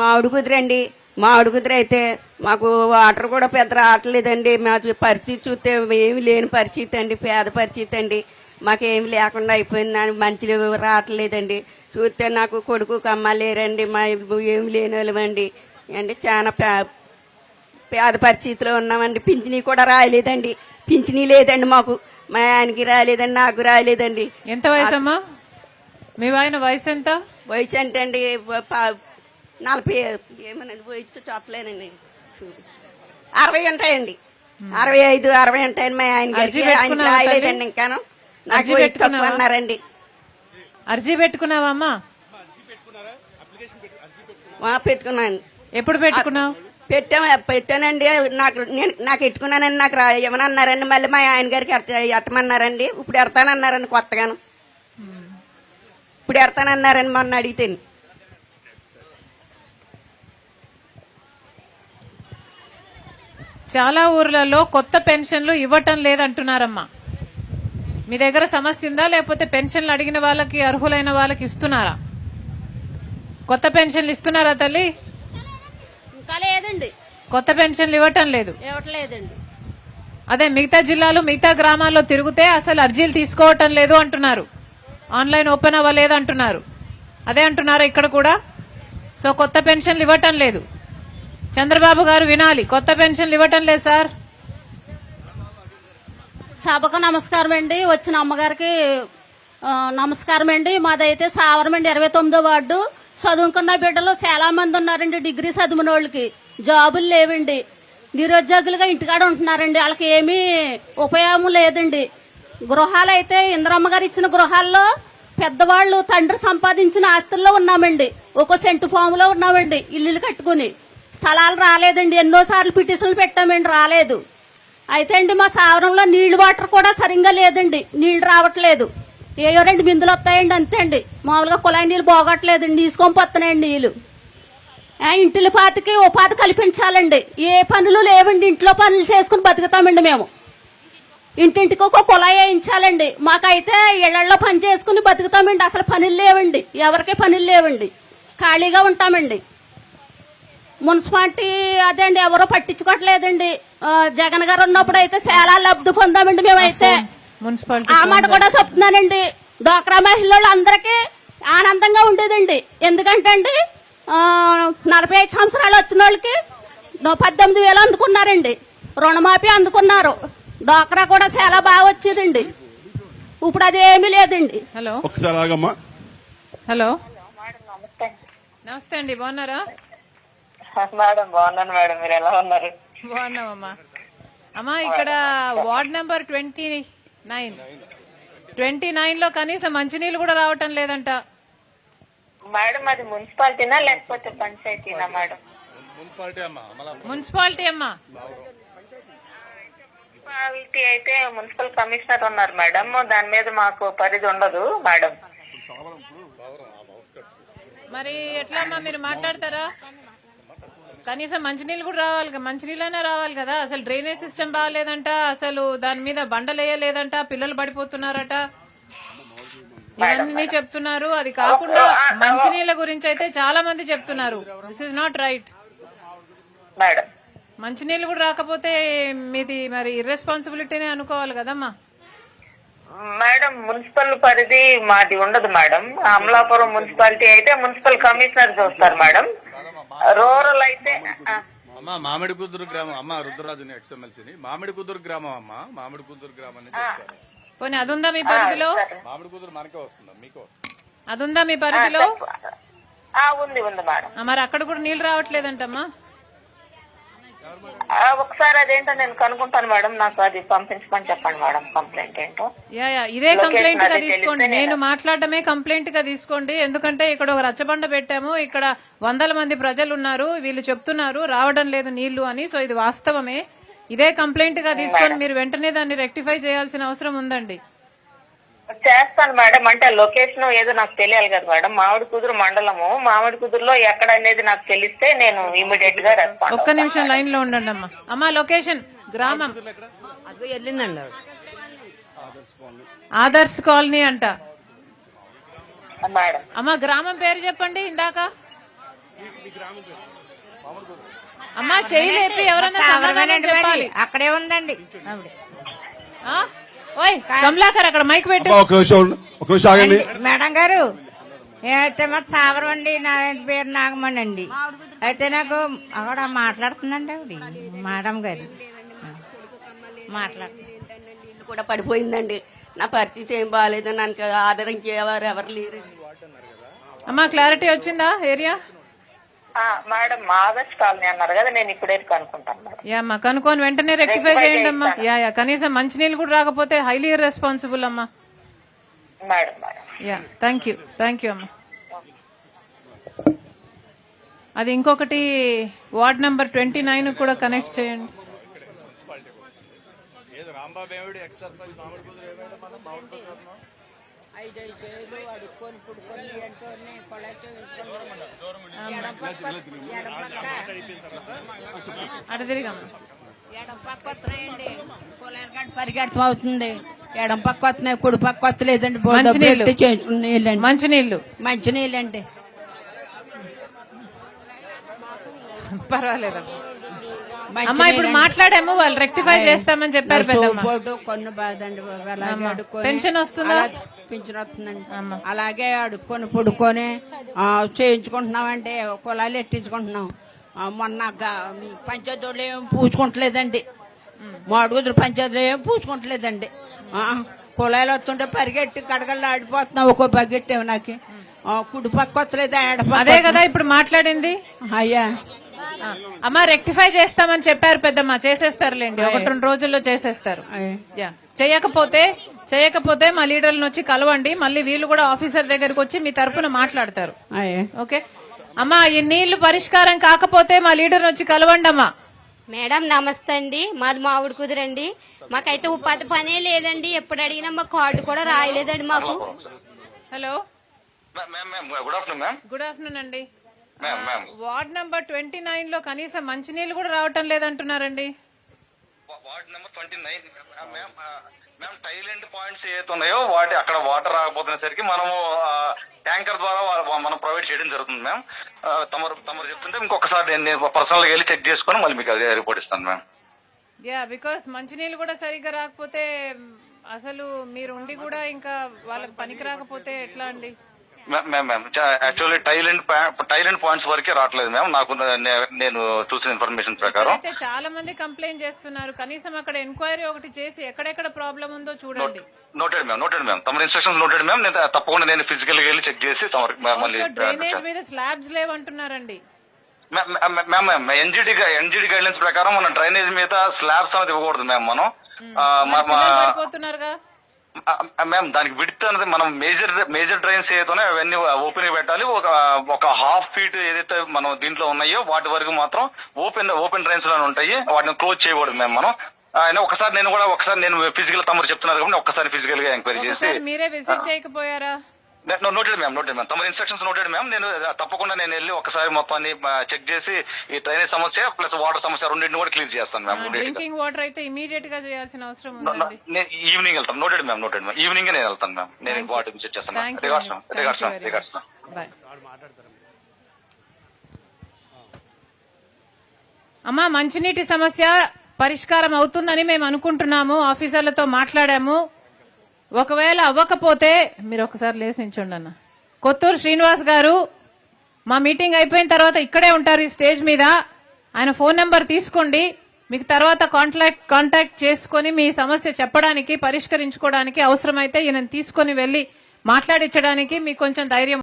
మామిడి కుదిరండి. మామిడి కుదిరి అయితే మాకు వాటర్ కూడా పెద్ద రావట్లేదండి. మా పరిస్థితి చూస్తే ఏమి లేని పరిస్థితి అండి, పేద పరిస్థితి అండి. మాకేమి లేకుండా అయిపోయిందని మంచిలు రావట్లేదండి. చూస్తే నాకు కొడుకు అమ్మ లేరండి, మా ఏమి లేని వాళ్ళమండి అండి. చాలా పేద పరిస్థితిలో ఉన్నామండి. పింఛనీ కూడా రాయలేదండి, పింఛనీ లేదండి మాకు. మా ఆయనకి రాలేదండి, నాకు రాలేదండి. ఎంత వయసు అమ్మా? మీ ఆయన వయసు ఎంత? వయసు అంటే అండి 40 ఏమనండి, వయసు చెప్పలేనండి. 60 ఉంటాయండి, 65 60 ఉంటాయండి. మా ఆయన రాయలేదండి. ఇంకాను నాకు వయసు తక్కువ అన్నారండి. అర్జీ పెట్టుకున్నావమ్మా? పెట్టుకున్నాను. ఎప్పుడు పెట్టుకున్నావు? పెట్టానండి. నాకు ఎట్టుకున్నానండి. నాకు ఏమన్నారండి, మళ్ళీ మా ఆయన గారికి ఎట్టమన్నారండి. ఇప్పుడు ఎడతానన్నారండి కొత్తగాను. ఇప్పుడు ఎడతానన్నారండి మొన్న అడిగితే. చాలా ఊర్లలో కొత్త పెన్షన్లు ఇవ్వటం లేదంటున్నారమ్మా. మీ దగ్గర సమస్య ఉందా, లేకపోతే పెన్షన్లు అడిగిన వాళ్ళకి అర్హులైన వాళ్ళకి ఇస్తున్నారా? కొత్త పెన్షన్లు ఇస్తున్నారా తల్లి? ఇంకా లేదండి, కొత్త పెన్షన్లు ఇవ్వటం లేదు. ఇవ్వట్లేదండి. అదే మిగతా జిల్లాలు మిగతా గ్రామాల్లో తిరిగితే అసలు అర్జీలు తీసుకోవటం లేదు అంటున్నారు, ఆన్లైన్ ఓపెన్ అవ్వలేదు అంటున్నారు. అదే అంటున్నారా ఇక్కడ కూడా? సో కొత్త పెన్షన్లు ఇవ్వటం లేదు. చంద్రబాబు గారు వినాలి, కొత్త పెన్షన్లు ఇవ్వటం లేదు సార్. సభకు నమస్కారం అండి. వచ్చిన అమ్మగారికి నమస్కారం అండి. మాదైతే సావరం అండి, 29వ వార్డు. చదువుకున్న బిడ్డలు చాలా మంది ఉన్నారండి. డిగ్రీ చదివిన వాళ్ళకి జాబులు లేవండి. నిరుద్యోగులుగా ఇంటికాడ ఉంటున్నారండి. వాళ్ళకి ఏమీ ఉపయోగం లేదండి. గృహాలు అయితే ఇంద్రమ్మ గారు ఇచ్చిన గృహాల్లో పెద్దవాళ్ళు తండ్రి సంపాదించిన ఆస్తుల్లో ఉన్నామండి. ఒక సెంటు ఫాములో ఉన్నామండి, ఇల్లులు కట్టుకుని. స్థలాలు రాలేదండి. ఎన్నోసార్లు పిటిషన్లు పెట్టామండి, రాలేదు. అయితే అండి మా సావరంలో నీళ్లు వాటర్ కూడా సరిగ్గా లేదండి. నీళ్లు రావట్లేదు. ఏయో 2 బిందులు వస్తాయండి, అంతే అండి. మామూలుగా కుళాయి నీళ్ళు బాగోట్లేదండి, తీసుకొని పోతున్నాయండి నీళ్లు. ఇంటిల పాతికి ఉపాధి కల్పించాలండి. ఏ పనులు లేవండి, ఇంట్లో పనులు చేసుకుని బతుకుతామండి మేము. ఇంటింటికి ఒక కుళాయి వేయించాలండి. మాకైతే ఇళ్లలో పని చేసుకుని బతుకుతామండి. అసలు పనులు లేవండి, ఎవరికి పనులు లేవండి, ఖాళీగా ఉంటామండి. మున్సిపాలిటీ అదే అండి, ఎవరో పట్టించుకోవట్లేదండి. జగన్ గారు ఉన్నప్పుడు అయితే చాలా లబ్ధి పొందామండి మేమైతే. ఆ మాట కూడా చెప్తున్నానండి. డ్వాక్రా మహిళలు అందరికీ ఆనందంగా ఉండేదండి. ఎందుకంటే అండి 45 సంవత్సరాలు వచ్చిన వాళ్ళకి 18,000 అందుకున్నారండి. రుణమాఫీ అందుకున్నారు. డ్వాక్రా కూడా చాలా బాగా వచ్చేదండి. ఇప్పుడు అది ఏమీ లేదండి. హలో, ఒకసారి ఆగమ్మా. హలో, నమస్తే అండి, బాగున్నారా? మేడం బాగున్నాను మేడం, మీరు ఎలా ఉన్నారు? బాగున్నామమ్మా. అమ్మా, ఇక్కడ వార్డ్ నెంబర్ 29 లో కనీసం మంచినీళ్ళు కూడా రావటం లేదంట మేడం. అది మున్సిపాలిటీనా లేకపోతే పంచాయతీనా మేడం? మున్సిపాలిటీ అమ్మా. మున్సిపాలిటీ అయితే మున్సిపల్ కమిషనర్ ఉన్నారు మేడం, దాని మీద మాకు పరిధి ఉండదు మేడం. మరి ఎట్లా అమ్మా, మీరు మాట్లాడతారా? కనీసం మంచినీళ్ళు కూడా రావాలి, మంచినీళ్ళైనా రావాలి కదా. అసలు డ్రైనేజ్ సిస్టమ్ బాగాలేదంట, అసలు దాని మీద బండలు వేయలేదంట, పిల్లలు పడిపోతున్నారట, ఇవన్నీ చెప్తున్నారు. అది కాకుండా మంచినీళ్ళ గురించి అయితే చాలా మంది చెప్తున్నారు. This is not right madam. మంచినీళ్ళు కూడా రాకపోతే మీది మరి ఇర్రెస్పాన్సిబిలిటీనే అనుకోవాలి కదమ్మా. మేడం మున్సిపల్ పరిధి మాది ఉండదు మేడం. అమలాపురం మున్సిపాలిటీ అయితే మున్సిపల్ కమిషనర్ చూస్తారు మేడం. రూరల్ అయితే అమ్మా మామిడి కుదురు గ్రామం. అమ్మ రుద్రరాజుని ఎక్స్ఎమ్మెల్సీని మామిడి కుదురు గ్రామం. అమ్మ మామిడి కుదురు గ్రామాన్ని పోనీ అదుందా మీ పరిధిలో? మామిడి కుదురు మనకే వస్తుందా, మీకు వస్తుంది? అదుందా మీ పరిధిలో? ఉంది ఉంది మేడం. మరి అక్కడ కూడా నీళ్లు రావట్లేదంటమ్మా. ఒకసారి అదేంటో నేను కనుక్కుంటాను మేడం, నాకు అది పంపించమని చెప్పండి మేడం. కంప్లైంట్ ఏంటో ఇదే కంప్లైంట్ గా తీసుకోండి. నేను మాట్లాడటమే కంప్లైంట్ గా తీసుకోండి. ఎందుకంటే ఇక్కడ ఒక రచ్చబండ పెట్టాము, ఇక్కడ 100 మంది ప్రజలు ఉన్నారు, వీళ్ళు చెప్తున్నారు రావడం లేదు నీళ్లు అని. సో ఇది వాస్తవమే. ఇదే కంప్లైంట్ గా తీసుకొని మీరు వెంటనే దాన్ని రెక్టిఫై చేయాల్సిన అవసరం ఉందండి. చేస్తాను మేడం. అంటే లొకేషన్ ఏదో నాకు తెలియాలి కదా మేడం. మామిడి కుదురు మండలము, మామిడి కుదురులో ఎక్కడ అనేది నాకు తెలిస్తే నేను ఇమీడియట్ గా రెస్పాండ్. ఒక్క నిమిషం లైన్ లో ఉండండి అమ్మా. అమ్మా లొకేషన్ గ్రామం ఆదర్శ్ కాలనీ అంట మేడం. అమ్మా గ్రామం పేరు చెప్పండి. ఇందాక అమ్మా చెయ్యి లేపి ఎవరన్నా సమాధానం చెప్పాలి. అక్కడే ఉందండి ఆవిడ. ఆ? ఓయ్ కమలాకర్ అక్కడ మైక్ పెట్టి ఒక నిమిషం ఆగండి. మేడం గారు అయితే మా సావరం అండి, నా పేరు నాగమణి అండి. అయితే నాకు అక్కడ మాట్లాడుతుందండి ఆవిడ మేడం గారు మాట్లాడుతుంది. ఇల్లు కూడా పడిపోయిందండి. నా పరిస్థితి ఏం బాగాలేదు. నన్ను ఆదరించేవారు ఎవరు లేరు. అమ్మా క్లారిటీ వచ్చిందా ఏరియా? మేడం ఆగస్ట్ కాలనీ అన్నారు కదా, నేను ఇప్పుడే కనుక్కుంటాను మేడం. యా అమ్మా కనుక్కొని వెంటనే రెక్టిఫై చేయండి అమ్మా. యా కనీసం మంచినీళ్ళు కూడా రాకపోతే హైలీ రెస్పాన్సిబుల్ అమ్మా. మేడం యా థ్యాంక్ యూ అమ్మా. అది ఇంకొకటి వార్డ్ నంబర్ 29 కూడా కనెక్ట్ చేయండి. ఏది రాంబాబు ఏమిటి ఎక్స్ సర్పంచ్ మామిడి కుదురు ఏమైనా మనం మామిడి కుదురు అటు తిరిగమ్మా. ఎడం పక్క వస్తున్నాయండి, పొలాలకంటే పరిగెడతం అవుతుంది. ఎడం పక్క వస్తున్నాయి, కుడి పక్క వస్తలేదండి. మంచినీళ్ళు. నీళ్ళండి, మంచినీళ్ళు మంచినీళ్ళండి. పర్వాలేదమ్మా. అమ్మా ఇప్పుడు మాట్లాడాము, వాళ్ళు రెక్టిఫై చేస్తామని చెప్పారు పెద్దమ్మ. కొన్ని బాధండి, అలాగే అడుక్కొని పెన్షన్ వస్తుందా? పింఛన్ వస్తుందండి. అలాగే అడుక్కొని పుడుకొని చేయించుకుంటున్నామంటే కులాలు ఎట్టించుకుంటున్నాం. మొన్న పంచాయతీలు ఏం పూసుకుంటలేదండి, మాడుగుదురు పంచాయతీలు ఏం పూసుకుంటలేదండి. కులాలు వస్తుంటే పరిగెట్టి కడగల్లో ఆడిపోతున్నాం. ఒక్కో బకెట్ నాకు కుడి పక్క వస్తలేదు, అదే కదా ఇప్పుడు మాట్లాడింది. అయ్యా అమ్మా రెక్టిఫై చేస్తామని చెప్పారు పెద్దమ్మ, చేసేస్తారులేండి, 1-2 రోజుల్లో చేసేస్తారు. యా చేయకపోతే మా లీడర్లను వచ్చి కలవండి, మళ్ళీ వీళ్ళు కూడా ఆఫీసర్ దగ్గరకు వచ్చి మీ తరపున మాట్లాడతారు. ఓకే అమ్మా, ఈ నీళ్లు పరిష్కారం కాకపోతే మా లీడర్ వచ్చి కలవండి అమ్మా. మేడం నమస్తే అండి, మాది మామిడి కుదురండి. మాకైతే ఉపాధి పనే లేదండి, ఎప్పుడు అడిగినా మా కార్డు కూడా రాయలేదండి మాకు. Hello good afternoon ma'am. Good afternoon అండి. మ్యామ్ వార్డ్ నంబర్ 29 లో కనీసం మంచినీళ్ళు కూడా రావటం లేదంటున్నారండి. వార్డ్ నెంబర్ 29 మ్యామ్ టైలెంట్ పాయింట్స్ ఏవైతే ఉన్నాయో వాటి అక్కడ వాటర్ రాకపోతున్నసరికి మనము ట్యాంకర్ ద్వారా మనం ప్రొవైడ్ చేయడం జరుగుతుంది మ్యామ్. తమరు చెప్తుంటే ఇంకొకసారి నేను పర్సనల్ గా వెళ్ళి చెక్ చేసుకుని మళ్ళీ మీకు రిపోర్ట్ ఇస్తాను మ్యామ్. యా బికాస్ మంచినీళ్ళు కూడా సరిగ్గా రాకపోతే అసలు మీరు ఉండి కూడా ఇంకా వాళ్ళకి పనికి రాకపోతే ఎట్లా అండి? మ్యామ్ యాక్చువల్లీ టైలెంట్ పాయింట్స్ వరకే రావట్లేదు మ్యామ్. నాకు నేను చూసిన ఇన్ఫర్మేషన్ ప్రకారం అయితే చాలా మంది కంప్లైంట్ చేస్తున్నారు. కనీసం అక్కడ ఎంక్వైరీ ఒకటి చేసి ఎక్కడెక్కడ ప్రాబ్లం ఉందో చూడండి. Noted ma'am. తమ ఇన్స్ట్రక్షన్స్ నోటెడ్ మ్యామ్. తప్పకుండా నేను ఫిజికల్ గా వెళ్ళి చెక్ చేసి మళ్ళీ డ్రైనేజ్ మీద స్లాబ్స్ లేవంటున్నారండి. మ్యామ్ ఎన్జిడి గైడ్లైన్స్ ప్రకారం మన డ్రైనేజ్ మీద స్లాబ్స్ అనేది ఇవ్వకూడదు మ్యామ్. మనం పడిపోతున్నారుగా మ్యామ్. దానికి విడ్త్ అనేది మనం మేజర్ డ్రైన్స్ ఏదైతే అవన్నీ ఓపెన్ పెట్టాలి. ఒక హాఫ్ ఫీట్ ఏదైతే మనం దీంట్లో ఉన్నాయో వాటి వరకు మాత్రం ఓపెన్ డ్రైన్స్ లోనే ఉంటాయి, వాటిని క్లోజ్ చేయకూడదు మ్యామ్. మనం ఒకసారి నేను ఫిజికల్ తమరు చెప్తున్నారు కాబట్టి ఒకసారి ఫిజికల్ గా ఎంక్వైరీ చేసి మీరే విజిట్ చేయకపోయారా? Noted ma'am. తమ ఇన్స్ట్రక్షన్స్ నోటెడ్ మ్యామ్. నేను తప్పకుండా వెళ్ళి ఒకసారి మొత్తాన్ని చెక్ చేసి ఈ డ్రైనేజ్ సమస్య ప్లస్ వాటర్ సమస్య రెండింటిని కూడా క్లియర్ చేస్తాను మ్యామ్. డ్రింకింగ్ వాటర్ అయితే ఇమీడియట్ గా చేయాల్సిన అవసరం ఉందండి. నేను ఈవినింగ్ వెళ్తాను. Noted ma'am. ఈవినింగ్ నేను వెళ్తాను మ్యామ్. నేను వాటర్ విజిట్ చేస్తాను. రిగార్డ్స్. అమ్మా మంచినీటి సమస్య పరిష్కారం అవుతుందని మేము అనుకుంటున్నాము, ఆఫీసర్లతో మాట్లాడాము. ఒకవేళ అవ్వకపోతే మీరు ఒకసారి లేచి నించోండి అన్న. కొత్తూరు శ్రీనివాస్ గారు మా మీటింగ్ అయిపోయిన తర్వాత ఇక్కడే ఉంటారు ఈ స్టేజ్ మీద. ఆయన ఫోన్ నెంబర్ తీసుకోండి, మీకు తర్వాత కాంటాక్ట్ చేసుకుని మీ సమస్య చెప్పడానికి పరిష్కరించుకోవడానికి అవసరమైతే ఈయన తీసుకుని వెళ్లి మాట్లాడించడానికి మీకు కొంచెం ధైర్యం